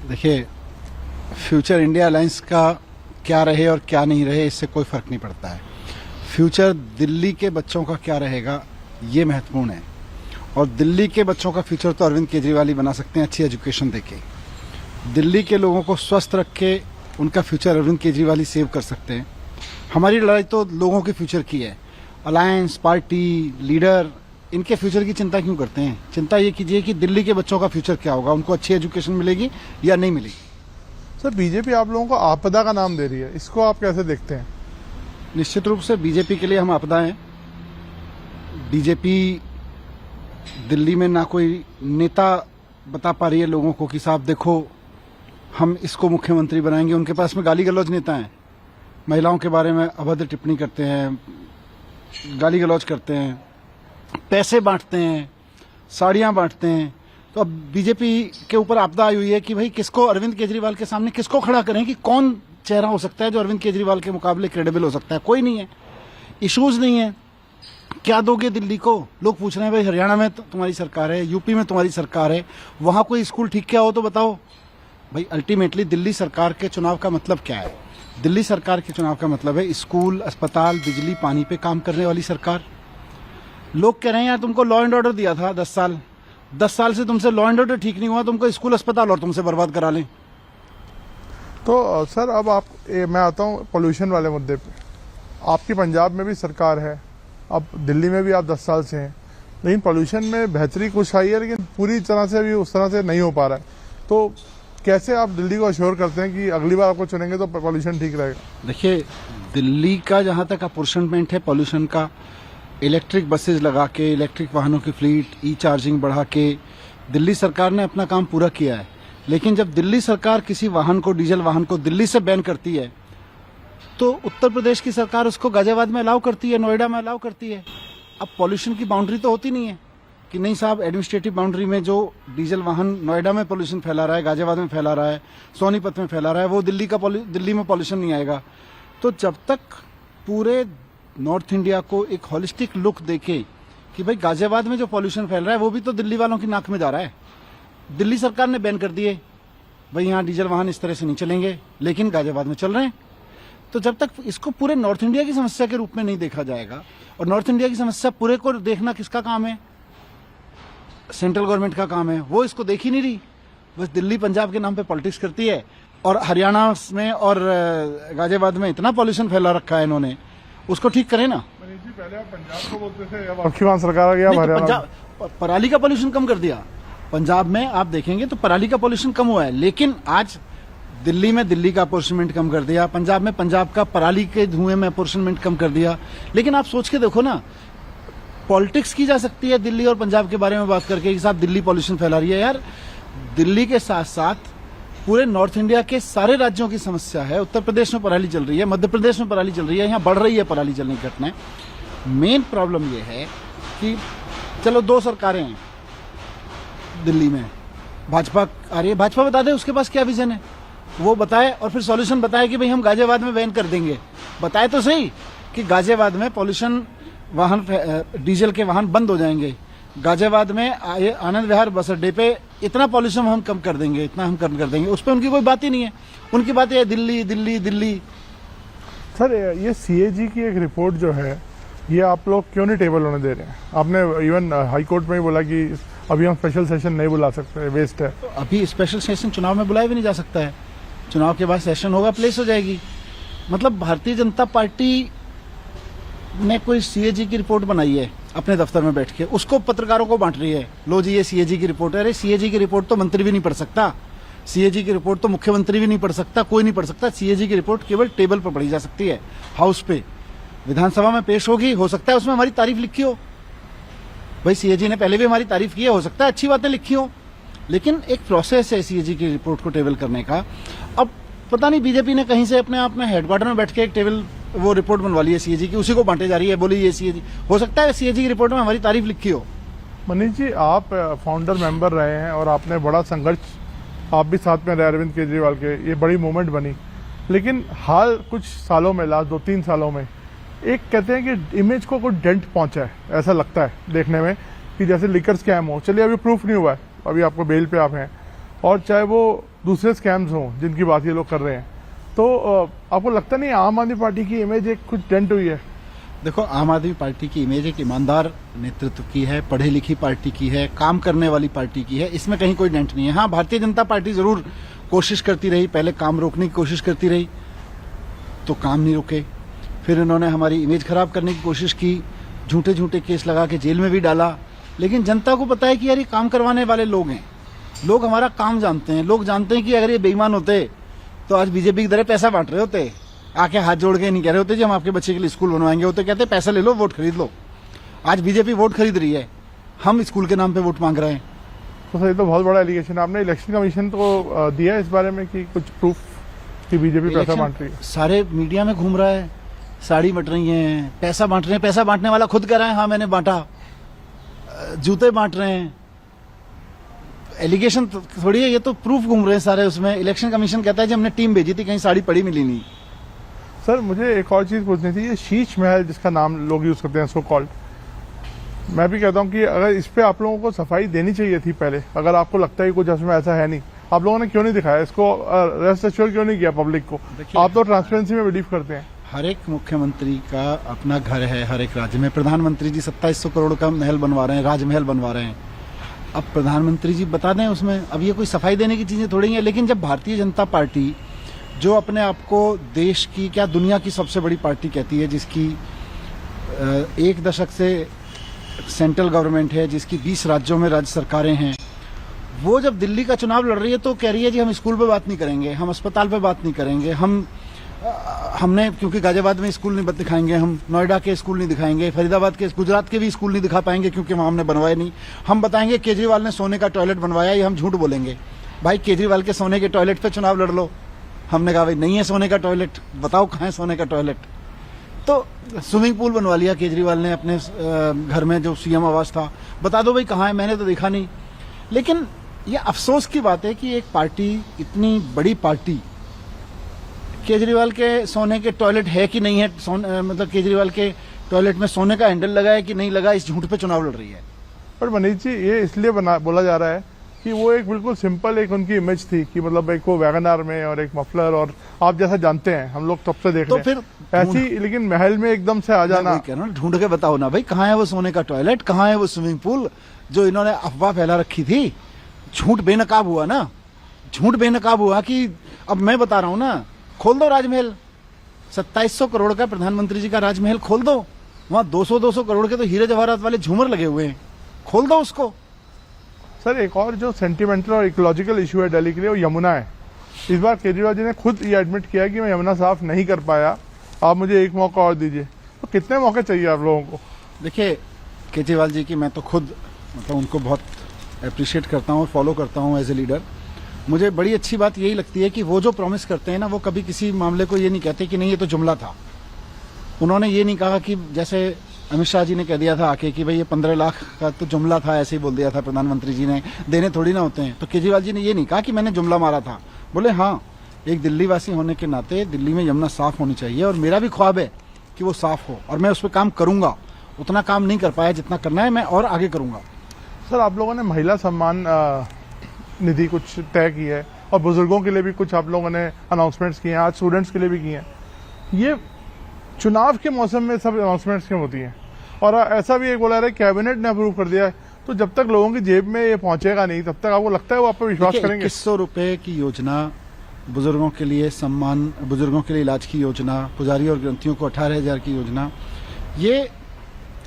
देखिए, future India alliance का क्या रहे और क्या नहीं रहे इससे कोई फर्क नहीं पड़ता है। फ्यूचर दिल्ली के बच्चों का क्या रहेगा ये महत्वपूर्ण है, और दिल्ली के बच्चों का फ्यूचर तो अरविंद केजरीवाल ही बना सकते हैं अच्छी एजुकेशन देके। दिल्ली के लोगों को स्वस्थ रख के उनका फ्यूचर अरविंद केजरीवाल ही सेव कर सकते हैं। हमारी लड़ाई तो लोगों के फ्यूचर की है। अलायंस, पार्टी, लीडर इनके फ्यूचर की चिंता क्यों करते हैं? चिंता ये कीजिए कि दिल्ली के बच्चों का फ्यूचर क्या होगा, उनको अच्छी एजुकेशन मिलेगी या नहीं मिलेगी। सर, बीजेपी आप लोगों को आपदा का नाम दे रही है, इसको आप कैसे देखते हैं? निश्चित रूप से बीजेपी के लिए हम आपदा हैं। बीजेपी दिल्ली में ना कोई नेता बता पा रही है लोगों को कि साहब देखो हम इसको मुख्यमंत्री बनाएंगे। उनके पास में गाली गलौज नेता हैं, महिलाओं के बारे में अभद्र टिप्पणी करते हैं, गाली गलौज करते हैं, पैसे बांटते हैं, साड़ियां बांटते हैं। तो अब बीजेपी के ऊपर आपदा आई हुई है कि भाई किसको, अरविंद केजरीवाल के सामने किसको खड़ा करें कि कौन चेहरा हो सकता है जो अरविंद केजरीवाल के मुकाबले क्रेडिबल हो सकता है? कोई नहीं है, इश्यूज नहीं है। क्या दोगे दिल्ली को? लोग पूछ रहे हैं भाई हरियाणा में तो तुम्हारी सरकार है, यूपी में तुम्हारी सरकार है, वहां कोई स्कूल ठीक क्या हो तो बताओ। भाई अल्टीमेटली दिल्ली सरकार के चुनाव का मतलब क्या है? दिल्ली सरकार के चुनाव का मतलब है स्कूल, अस्पताल, बिजली, पानी पे काम करने वाली सरकार। लोग कह रहे हैं यार तुमको लॉ एंड ऑर्डर दिया था 10 साल से तुमसे लॉ एंड ऑर्डर ठीक नहीं हुआ, तुमको स्कूल अस्पताल और तुमसे बर्बाद करा लें। तो सर अब मैं आता हूँ पोल्यूशन वाले मुद्दे पे। आपकी पंजाब में भी सरकार है, अब दिल्ली में भी आप 10 साल से हैं, लेकिन पोल्यूशन में बेहतरी कुछ आई है, लेकिन पूरी तरह से अभी उस तरह से नहीं हो पा रहा है। तो कैसे आप दिल्ली को अश्योर करते हैं कि अगली बार आपको चुनेंगे तो पोल्यूशन ठीक रहेगा? देखिए, दिल्ली का जहां तक अपॉर्चुनिटी है पोल्यूशन का, इलेक्ट्रिक बसेज लगा के, इलेक्ट्रिक वाहनों की फ्लीट, ई चार्जिंग बढ़ा के दिल्ली सरकार ने अपना काम पूरा किया है। लेकिन जब दिल्ली सरकार किसी वाहन को, डीजल वाहन को दिल्ली से बैन करती है तो उत्तर प्रदेश की सरकार उसको गाजियाबाद में अलाउ करती है, नोएडा में अलाउ करती है। अब पॉल्यूशन की बाउंड्री तो होती नहीं है कि नहीं साहब एडमिनिस्ट्रेटिव बाउंड्री में जो डीजल वाहन नोएडा में पॉल्यूशन फैला रहा है, गाजियाबाद में फैला रहा है, सोनीपत में फैला रहा है, वो दिल्ली में पॉल्यूशन नहीं आएगा। तो जब तक पूरे नॉर्थ इंडिया को एक होलिस्टिक लुक देखे कि भाई गाजियाबाद में जो पॉल्यूशन फैल रहा है वो भी तो दिल्ली वालों की नाक में जा रहा है। दिल्ली सरकार ने बैन कर दिए, भाई यहाँ डीजल वाहन इस तरह से नहीं चलेंगे, लेकिन गाजियाबाद में चल रहे हैं। तो जब तक इसको पूरे नॉर्थ इंडिया की समस्या के रूप में नहीं देखा जाएगा, और नॉर्थ इंडिया की समस्या पूरे को देखना किसका काम है? सेंट्रल गवर्नमेंट का काम है, वो इसको देख ही नहीं रही। बस दिल्ली पंजाब के नाम पे पॉलिटिक्स करती है, और हरियाणा में और गाजियाबाद में इतना पॉल्यूशन फैला रखा है इन्होंने, उसको ठीक करें ना। पहले आप पंजाब को बोलते थे, अब आपकी वहां सरकार आ गया, पराली का पॉल्यूशन कम कर दिया। पंजाब में आप देखेंगे तो पराली का पॉल्यूशन कम हुआ है, लेकिन आज दिल्ली में दिल्ली का अपॉर्चुनिटी कम कर दिया, पंजाब में पंजाब का पराली के धुएं में अपॉर्चुनिटी कम कर दिया। लेकिन आप सोच के देखो ना, पॉलिटिक्स की जा सकती है दिल्ली और पंजाब के बारे में बात करके कि साहब दिल्ली पॉल्यूशन फैला रही है। यार दिल्ली के साथ साथ पूरे नॉर्थ इंडिया के सारे राज्यों की समस्या है। उत्तर प्रदेश में पराली चल रही है, मध्य प्रदेश में पराली चल रही है, यहाँ बढ़ रही है पराली जलने की घटनाएं। मेन प्रॉब्लम यह है कि चलो 2 सरकारें हैं दिल्ली में, भाजपा आ रही है, भाजपा बता दे उसके पास क्या विजन है, वो बताए और फिर सॉल्यूशन बताए कि भाई हम गाजियाबाद में बैन कर देंगे। बताए तो सही कि गाजियाबाद में पॉल्यूशन वाहन, डीजल के वाहन बंद हो जाएंगे, गाजियाबाद में आनंद विहार बस अड्डे पे इतना पॉल्यूशन हम कम कर देंगे, इतना हम कम कर देंगे। उस पर उनकी कोई बात ही नहीं है, उनकी बात है दिल्ली दिल्ली दिल्ली। सर, ये सीएजी की एक रिपोर्ट जो है, ये आप लोग क्यों नहीं टेबल होने दे रहे हैं? आपने इवन हाई कोर्ट में ही बोला कि अभी हम स्पेशल सेशन नहीं बुला सकते, वेस्ट है। तो अभी स्पेशल सेशन चुनाव में बुलाया भी नहीं जा सकता है, चुनाव के बाद सेशन होगा, प्लेस हो जाएगी। मतलब भारतीय जनता पार्टी ने कोई सीएजी की रिपोर्ट बनाई है अपने दफ्तर में बैठ के, उसको पत्रकारों को बांट रही है, लो जी ये सीएजी की रिपोर्ट है। अरे सीएजी की रिपोर्ट तो मंत्री भी नहीं पढ़ सकता, सीएजी की रिपोर्ट तो मुख्यमंत्री भी नहीं पढ़ सकता, कोई नहीं पढ़ सकता। सीएजी की रिपोर्ट केवल टेबल पर पढ़ी जा सकती है, हाउस पे, विधानसभा में पेश होगी, हो सकता है उसमें हमारी तारीफ लिखी हो, भाई सीएजी ने पहले भी हमारी तारीफ की है, हो सकता है अच्छी बातें लिखी हो, लेकिन एक प्रोसेस है सीएजी की रिपोर्ट को टेबल करने का। अब पता नहीं बीजेपी ने कहीं से अपने आप में हेडक्वार्टर में बैठ के एक टेबल वो रिपोर्ट बनवा ली है सीएजी की, उसी को बांटे जा रही है, बोली ये सीएजी, हो सकता है सीएजी की रिपोर्ट में हमारी तारीफ लिखी हो। मनीष जी, आप फाउंडर मेंबर रहे हैं और आपने बड़ा संघर्ष, आप भी साथ में रहे अरविंद केजरीवाल के, ये बड़ी मूवमेंट बनी, लेकिन हाल कुछ सालों में, लास्ट 2-3 सालों में एक कहते हैं कि इमेज को कोई डेंट पहुंचा है, ऐसा लगता है देखने में कि जैसे लिकर स्कैम हो। चलिए अभी प्रूफ नहीं हुआ है, अभी आपको बेल पे आप हैं, और चाहे वो दूसरे स्कैम्स हों जिनकी बात ये लोग कर रहे हैं, तो आपको लगता नहीं आम आदमी पार्टी की इमेज एक कुछ डेंट हुई है? देखो, आम आदमी पार्टी की इमेज एक ईमानदार नेतृत्व की है, पढ़ी लिखी पार्टी की है, काम करने वाली पार्टी की है, इसमें कहीं कोई डेंट नहीं है। हाँ, भारतीय जनता पार्टी जरूर कोशिश करती रही, पहले काम रोकने की कोशिश करती रही तो काम नहीं रुके, फिर इन्होंने हमारी इमेज खराब करने की कोशिश की, झूठे झूठे केस लगा के जेल में भी डाला। लेकिन जनता को पता है कि यार ये काम करवाने वाले लोग हैं, लोग हमारा काम जानते हैं, लोग जानते हैं कि अगर ये बेईमान होते तो आज बीजेपी की तरह पैसा बांट रहे होते, आके हाथ जोड़ के नहीं कह रहे होते जी हम आपके बच्चे के लिए स्कूल बनवाएंगे, होते कहते पैसा ले लो, वोट खरीद लो। आज बीजेपी वोट खरीद रही है, हम स्कूल के नाम पे वोट मांग रहे हैं। तो सर ये तो बहुत बड़ा एलिगेशन है। आपने इलेक्शन कमीशन को दिया इस बारे में कि कुछ प्रूफ कि बीजेपी पैसा बांट रही है? सारे मीडिया में घूम रहा है, साड़ी बट रही है, पैसा बांट रहे हैं, पैसा बांटने वाला खुद कह रहा है हाँ मैंने बांटा, जूते बांट रहे हैं। एलिगेशन थोड़ी है, ये तो प्रूफ घूम रहे हैं सारे उसमें। इलेक्शन कमीशन कहता है जी हमने टीम भेजी थी, कहीं साड़ी पड़ी मिली नहीं। सर मुझे एक और चीज पूछनी थी, ये शीश महल जिसका नाम लोग यूज करते हैं सो कॉल्ड, मैं भी कहता हूँ कि अगर इस पे आप लोगों को सफाई देनी चाहिए थी पहले, अगर आपको लगता है कि कुछ इसमें ऐसा है नहीं, आप लोगों ने क्यों नहीं दिखाया इसको, रेस्ट एश्योर क्यों नहीं किया पब्लिक को? आप तो ट्रांसपेरेंसी में बिलीव करते हैं। हर एक मुख्यमंत्री का अपना घर है हर एक राज्य में। प्रधानमंत्री जी 2700 करोड़ का महल बनवा रहे हैं, राजमहल बनवा रहे हैं। अब प्रधानमंत्री जी बता दें उसमें, अब ये कोई सफाई देने की चीजें थोड़ी हैं। लेकिन जब भारतीय जनता पार्टी जो अपने आप को देश की क्या दुनिया की सबसे बड़ी पार्टी कहती है, जिसकी 1 दशक से सेंट्रल गवर्नमेंट है, जिसकी 20 राज्यों में राज्य सरकारें हैं, वो जब दिल्ली का चुनाव लड़ रही है तो कह रही है जी हम स्कूल पे बात नहीं करेंगे, हम अस्पताल पे बात नहीं करेंगे, हमने क्योंकि गाजियाबाद में स्कूल नहीं दिखाएंगे, हम नोएडा के स्कूल नहीं दिखाएंगे, फरीदाबाद के, गुजरात के भी स्कूल नहीं दिखा पाएंगे क्योंकि वहां हमने बनवाए नहीं। हम बताएंगे केजरीवाल ने सोने का टॉयलेट बनवाया, ये हम झूठ बोलेंगे। भाई केजरीवाल के सोने के टॉयलेट पे चुनाव लड़ लो। हमने कहा भाई नहीं है सोने का टॉयलेट, बताओ कहाँ है सोने का टॉयलेट। तो स्विमिंग पूल बनवा लिया केजरीवाल ने अपने घर में जो सीएम आवास था, बता दो भाई कहाँ है, मैंने तो देखा नहीं। लेकिन ये अफसोस की बात है कि एक पार्टी, इतनी बड़ी पार्टी, केजरीवाल के सोने के टॉयलेट है कि नहीं है, मतलब केजरीवाल के टॉयलेट में सोने का हैंडल लगा है कि नहीं लगा, इस झूठ पे चुनाव लड़ रही है। पर मनीष जी ये इसलिए बोला जा रहा है कि वो एक बिल्कुल सिंपल एक उनकी इमेज थी कि मतलब एक वो वैगनआर में और एक मफलर, और आप जैसा जानते हैं हम लोग तब से देख रहे हैं, तो फिर ऐसी, लेकिन महल में एकदम से आ जाना। ढूंढ के बताओ ना भाई कहाँ है वो सोने का टॉयलेट, कहाँ है वो स्विमिंग पूल जो इन्होंने अफवाह फैला रखी थी। झूठ बेनकाब हुआ ना, झूठ बेनकाब हुआ कि अब मैं बता रहा हूं ना, खोल दो राजमहल, 2700 करोड़ का प्रधानमंत्री जी का राजमहल खोल दो, वहां 200 करोड़ के तो हीरे जवाहरात वाले झूमर लगे हुए हैं, खोल दो उसको। सर एक और जो सेंटिमेंटल और इकोलॉजिकल इशू है दिल्ली के लिए, वो यमुना है। इस बार केजरीवाल जी ने खुद ये एडमिट किया कि मैं यमुना साफ नहीं कर पाया, आप मुझे एक मौका और दीजिए। तो कितने मौके चाहिए आप लोगों को? देखिए केजरीवाल जी की मैं तो खुद मतलब उनको बहुत अप्रिशिएट करता हूँ और फॉलो करता हूँ एज ए लीडर। मुझे बड़ी अच्छी बात यही लगती है कि वो जो प्रॉमिस करते हैं ना, वो कभी किसी मामले को ये नहीं कहते कि नहीं ये तो जुमला था। उन्होंने ये नहीं कहा कि जैसे अमित शाह जी ने कह दिया था आके कि भाई ये 15 लाख का तो जुमला था, ऐसे ही बोल दिया था प्रधानमंत्री जी ने, देने थोड़ी ना होते हैं। तो केजरीवाल जी ने ये नहीं कहा कि मैंने जुमला मारा था, बोले हाँ एक दिल्ली वासी होने के नाते दिल्ली में यमुना साफ होनी चाहिए और मेरा भी ख्वाब है कि वो साफ हो और मैं उस पर काम करूंगा। उतना काम नहीं कर पाया जितना करना है, मैं और आगे करूंगा। सर आप लोगों ने महिला सम्मान निधि कुछ तय की है और बुजुर्गों के लिए भी कुछ आप लोगों ने अनाउंसमेंट्स किए हैं, आज स्टूडेंट्स के लिए भी किए हैं। ये चुनाव के मौसम में सब अनाउंसमेंट्स क्यों होती हैं? और ऐसा भी एक बोला रहा है कैबिनेट ने अप्रूव कर दिया है, तो जब तक लोगों की जेब में ये पहुंचेगा नहीं तब तक आपको लगता है वो आप पर विश्वास करेंगे? 2100 रुपए की योजना, बुजुर्गों के लिए सम्मान, बुजुर्गों के लिए इलाज की योजना, पुजारी और ग्रंथियों को 18,000 की योजना, ये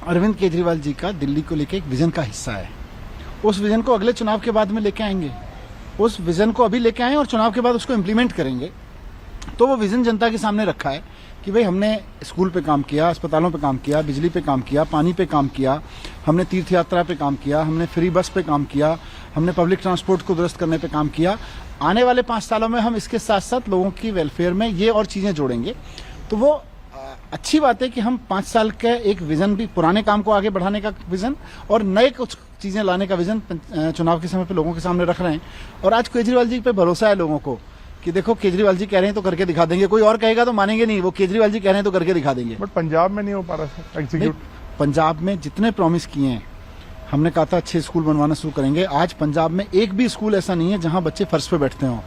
अरविंद केजरीवाल जी का दिल्ली को लेकर एक विजन का हिस्सा है। उस विजन को अगले चुनाव के बाद में लेके आएंगे, उस विजन को अभी लेके आए और चुनाव के बाद उसको इम्प्लीमेंट करेंगे। तो वो विजन जनता के सामने रखा है कि भाई हमने स्कूल पे काम किया, अस्पतालों पे काम किया, बिजली पे काम किया, पानी पे काम किया, हमने तीर्थ यात्रा पे काम किया, हमने फ्री बस पे काम किया, हमने पब्लिक ट्रांसपोर्ट को दुरुस्त करने पे काम किया। आने वाले 5 सालों में हम इसके साथ साथ लोगों की वेलफेयर में ये और चीजें जोड़ेंगे। तो वो अच्छी बात है कि हम 5 साल का एक विजन भी, पुराने काम को आगे बढ़ाने का विजन और नए कुछ चीजें लाने का विजन चुनाव के समय पे लोगों के सामने रख रहे हैं। और आज केजरीवाल जी पे भरोसा है लोगों को कि देखो केजरीवाल जी कह रहे हैं तो करके दिखा देंगे, कोई और कहेगा तो मानेंगे नहीं, वो केजरीवाल जी कह रहे हैं तो करके दिखा देंगे। बट पंजाब में नहीं हो पा रहा सर एग्जीक्यूट। पंजाब में जितने प्रॉमिस किए हैं हमने कहा था अच्छे स्कूल बनवाना शुरू करेंगे। आज पंजाब में एक भी स्कूल ऐसा नहीं है जहां बच्चे फर्श पे बैठते हों।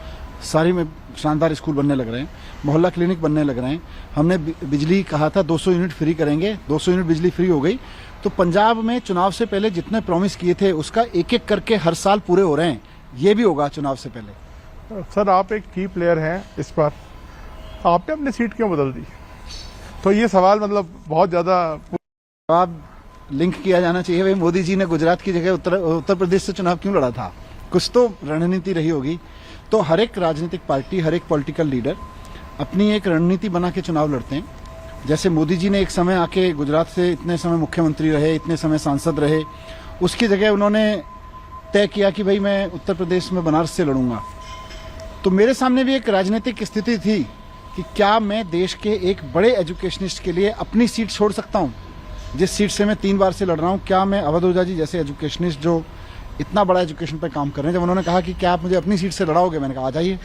सारी में शानदार स्कूल बनने लग रहे हैं, मोहल्ला क्लिनिक बनने लग रहे हैं। हमने बिजली कहा था 200 यूनिट फ्री करेंगे, 200 यूनिट बिजली फ्री हो गई। तो पंजाब में चुनाव से पहले जितने प्रॉमिस किए थे उसका एक एक करके हर साल पूरे हो रहे हैं। ये भी होगा चुनाव से पहले। सर आप एक की प्लेयर हैं, इस बार आपने अपनी सीट क्यों बदल दी? तो ये सवाल मतलब बहुत ज्यादा अब लिंक किया जाना चाहिए, भाई मोदी जी ने गुजरात की जगह उत्तर प्रदेश से चुनाव क्यों लड़ा था? कुछ तो रणनीति रही होगी। तो हर एक राजनीतिक पार्टी, हर एक पॉलिटिकल लीडर अपनी एक रणनीति बना के चुनाव लड़ते हैं। जैसे मोदी जी ने एक समय आके गुजरात से इतने समय मुख्यमंत्री रहे, इतने समय सांसद रहे, उसकी जगह उन्होंने तय किया कि भाई मैं उत्तर प्रदेश में बनारस से लड़ूंगा। तो मेरे सामने भी एक राजनीतिक स्थिति थी कि क्या मैं देश के एक बड़े एजुकेशनिस्ट के लिए अपनी सीट छोड़ सकता हूं, जिस सीट से मैं 3 बार से लड़ रहा हूं। क्या मैं अवध ओझा जी जैसे एजुकेशनिस्ट जो इतना बड़ा एजुकेशन पर काम कर रहे हैं, जब उन्होंने कहा कि क्या आप मुझे अपनी सीट से लड़ाओगे, मैंने कहा आ जाइए।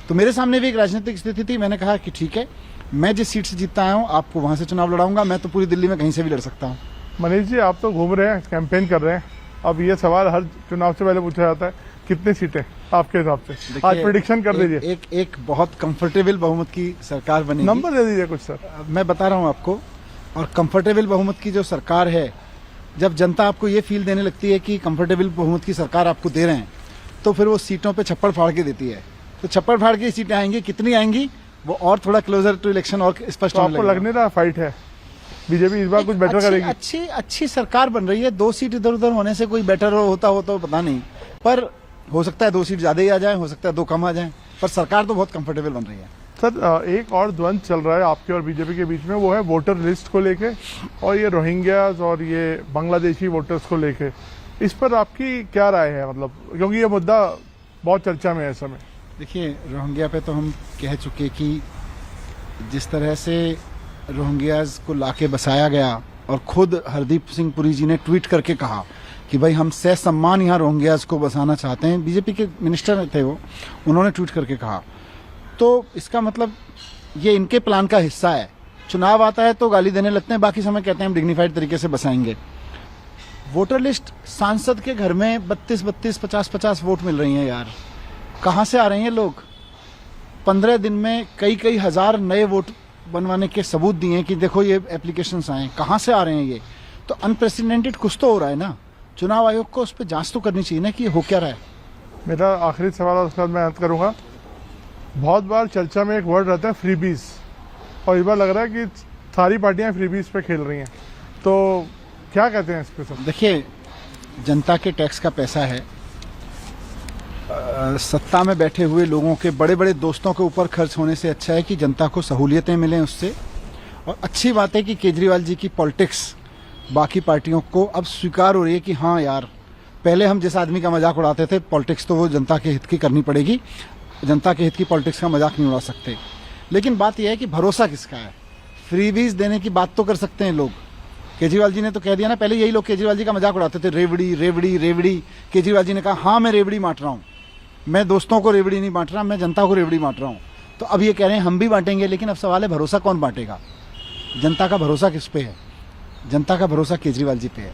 तो मेरे सामने भी एक राजनीतिक स्थिति थी। मैंने कहा कि ठीक है, मैं जिस सीट से जीतता आया हूँ आपको वहां से चुनाव लड़ाऊंगा। मैं तो पूरी दिल्ली में कहीं से भी लड़ सकता हूँ। मनीष जी आप तो घूम रहे हैं, कैंपेन कर रहे हैं। अब ये सवाल हर चुनाव से पहले पूछा जाता है, कितनी सीटें आपके हिसाब से? आज प्रेडिक्शन कर दीजिए। एक बहुत कंफर्टेबल बहुमत की सरकार बनेगी। नंबर दे दीजिए कुछ सर। मैं बता रहा हूँ आपको। और कंफर्टेबल बहुमत की जो सरकार है, जब जनता आपको ये फील देने लगती है कि कंफर्टेबल बहुमत की सरकार आपको दे रहे हैं, तो फिर वो सीटों पे छप्पड़ फाड़ के देती है। तो छप्पड़ फाड़ के सीटें आएंगी, कितनी आएंगी वो और थोड़ा क्लोजर टू इलेक्शन और स्पष्ट तो होने आपको लगेगा। लगने रहा फाइट है, बीजेपी इस बार कुछ बेटर करेगी? अच्छी सरकार बन रही है। 2 सीट इधर उधर होने से कोई बेटर होता हो तो पता नहीं, पर हो सकता है 2 सीट ज्यादा ही आ जाए, हो सकता है 2 कम आ जाए, पर सरकार तो बहुत कंफर्टेबल बन रही है। सर एक और द्वंद्व चल रहा है आपके और बीजेपी के बीच में, वो है वोटर लिस्ट को लेके और ये रोहिंग्याज और ये बांग्लादेशी वोटर्स को लेके। इस पर आपकी क्या राय है? मतलब क्योंकि ये मुद्दा बहुत चर्चा में है इस समय। देखिए, रोहिंग्या पे तो हम कह चुके कि जिस तरह से रोहिंग्याज को लाके बसाया गया, और खुद हरदीप सिंह पुरी जी ने ट्वीट करके कहा कि भाई हम ससम्मान यहाँ रोहिंग्याज को बसाना चाहते हैं। बीजेपी के मिनिस्टर थे वो, उन्होंने ट्वीट करके कहा। तो इसका मतलब ये इनके प्लान का हिस्सा है। चुनाव आता है तो गाली देने लगते हैं, बाकी समय कहते हैं हम डिग्निफाइड तरीके से बसाएंगे। वोटर लिस्ट, सांसद के घर में 32-32, 50-50 वोट मिल रही हैं यार। कहाँ से आ रहे हैं लोग? 15 दिन में कई हजार नए वोट बनवाने के सबूत दिए कि देखो ये एप्लीकेशंस आए। कहाँ से आ रहे हैं ये? तो अनप्रेसिडेंटेड कुछ तो हो रहा है ना। चुनाव आयोग को उस पर जांच तो करनी चाहिए ना कि हो क्या रहा है। मेरा आखिरी सवाल और उसके बाद मैं अंत करूंगा। बहुत बार चर्चा में एक वर्ड रहता है फ्रीबीज, और इस बार लग रहा है कि सारी पार्टियां फ्रीबीज पे खेल रही हैं। तो क्या कहते हैं इस पे सर? देखिए, जनता के टैक्स का पैसा है। सत्ता में बैठे हुए लोगों के बड़े बड़े दोस्तों के ऊपर खर्च होने से अच्छा है कि जनता को सहूलियतें मिलें उससे। और अच्छी बात है कि केजरीवाल जी की पॉलिटिक्स बाकी पार्टियों को अब स्वीकार हो रही है कि हाँ यार, पहले हम जिस आदमी का मजाक उड़ाते थे, पॉलिटिक्स तो वो जनता के हित की करनी पड़ेगी। जनता के हित की पॉलिटिक्स का मजाक नहीं उड़ा सकते। लेकिन बात यह है कि भरोसा किसका है? फ्रीबीज देने की बात तो कर सकते हैं लोग। केजरीवाल जी ने तो कह दिया ना, पहले यही लोग केजरीवाल जी का मजाक उड़ाते थे, रेवड़ी रेवड़ी रेवड़ी। केजरीवाल जी ने कहा हाँ मैं रेवड़ी बांट रहा हूँ, मैं दोस्तों को रेवड़ी नहीं बांट रहा, मैं जनता को रेवड़ी बांट रहा हूँ। तो अब ये कह रहे हैं हम भी बांटेंगे, लेकिन अब सवाल है भरोसा कौन बांटेगा? जनता का भरोसा किस पे है? जनता का भरोसा केजरीवाल जी पे है।